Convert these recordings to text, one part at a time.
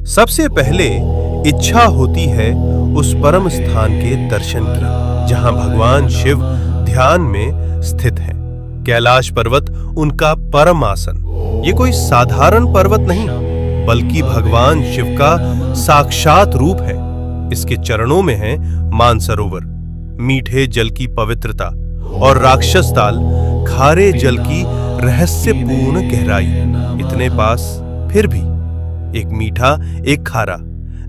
सबसे पहले इच्छा होती है उस परम स्थान के दर्शन की जहां भगवान शिव ध्यान में स्थित है। कैलाश पर्वत उनका परम आसन। ये कोई साधारण पर्वत नहीं बल्कि भगवान शिव का साक्षात रूप है। इसके चरणों में है मानसरोवर, मीठे जल की पवित्रता, और राक्षस ताल, खारे जल की रहस्यपूर्ण गहराई। इतने पास फिर भी एक मीठा एक खारा,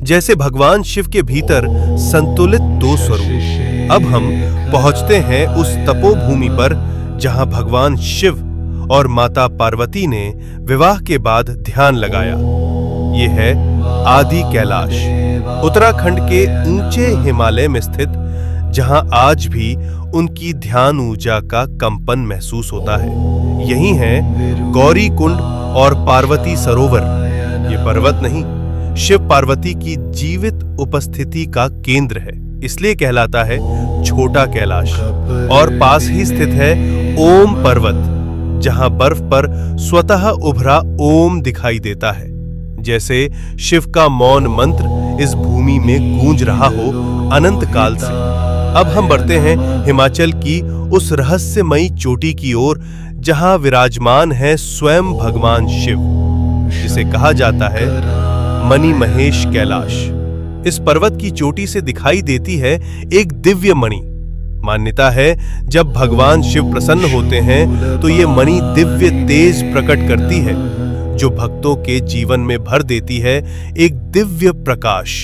जैसे भगवान शिव के भीतर संतुलित दो स्वरूप। अब हम पहुंचते हैं उस तपोभूमि पर जहां भगवान शिव और माता पार्वती ने विवाह के बाद ध्यान लगाया। ये है आदि कैलाश, उत्तराखंड के ऊंचे हिमालय में स्थित, जहां आज भी उनकी ध्यान ऊर्जा का कंपन महसूस होता है। यही है गौरी कुंड और पार्वती सरोवर। ये पर्वत नहीं, शिव पार्वती की जीवित उपस्थिति का केंद्र है, इसलिए कहलाता है छोटा कैलाश। और पास ही स्थित है ओम पर्वत, जहां बर्फ पर स्वतः उभरा ओम दिखाई देता है, जैसे शिव का मौन मंत्र इस भूमि में गूंज रहा हो अनंत काल से। अब हम बढ़ते हैं हिमाचल की उस रहस्यमयी चोटी की ओर जहां विराजमान है स्वयं भगवान शिव, जिसे कहा जाता है मणि महेश कैलाश। इस पर्वत की चोटी से दिखाई देती है एक दिव्य मणि। मान्यता है जब भगवान शिव प्रसन्न होते हैं तो ये मणि दिव्य तेज प्रकट करती है, जो भक्तों के जीवन में भर देती है एक दिव्य प्रकाश।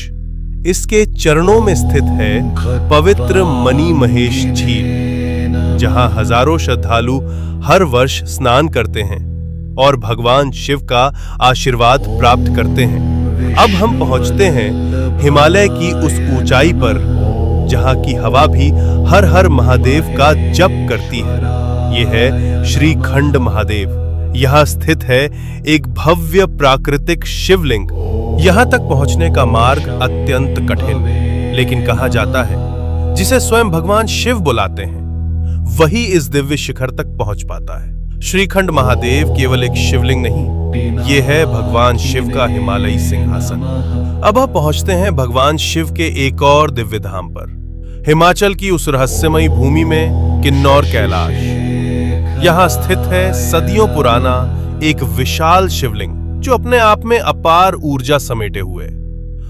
इसके चरणों में स्थित है पवित्र मणि महेश झील, जहां हजारों श्रद्धालु हर वर्ष स्नान करते हैं और भगवान शिव का आशीर्वाद प्राप्त करते हैं। अब हम पहुंचते हैं हिमालय की उस ऊंचाई पर जहां की हवा भी हर हर महादेव का जप करती है। यह है श्रीखंड महादेव। यहां स्थित है एक भव्य प्राकृतिक शिवलिंग। यहां तक पहुंचने का मार्ग अत्यंत कठिन, लेकिन कहा जाता है जिसे स्वयं भगवान शिव बुलाते हैं वही इस दिव्य शिखर तक पहुंच पाता है। श्रीखंड महादेव केवल एक शिवलिंग नहीं, ये है भगवान शिव का हिमालयी सिंहासन। अब हम पहुंचते हैं भगवान शिव के एक और दिव्य धाम पर, हिमाचल की उस रहस्यमयी भूमि में किन्नौर कैलाश। यहां स्थित है सदियों पुराना एक विशाल शिवलिंग, जो अपने आप में अपार ऊर्जा समेटे हुए।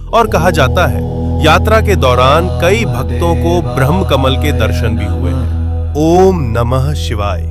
और कहा जाता है यात्रा के दौरान कई भक्तों को ब्रह्म कमल के दर्शन भी हुए हैं। ओम नमः शिवाय।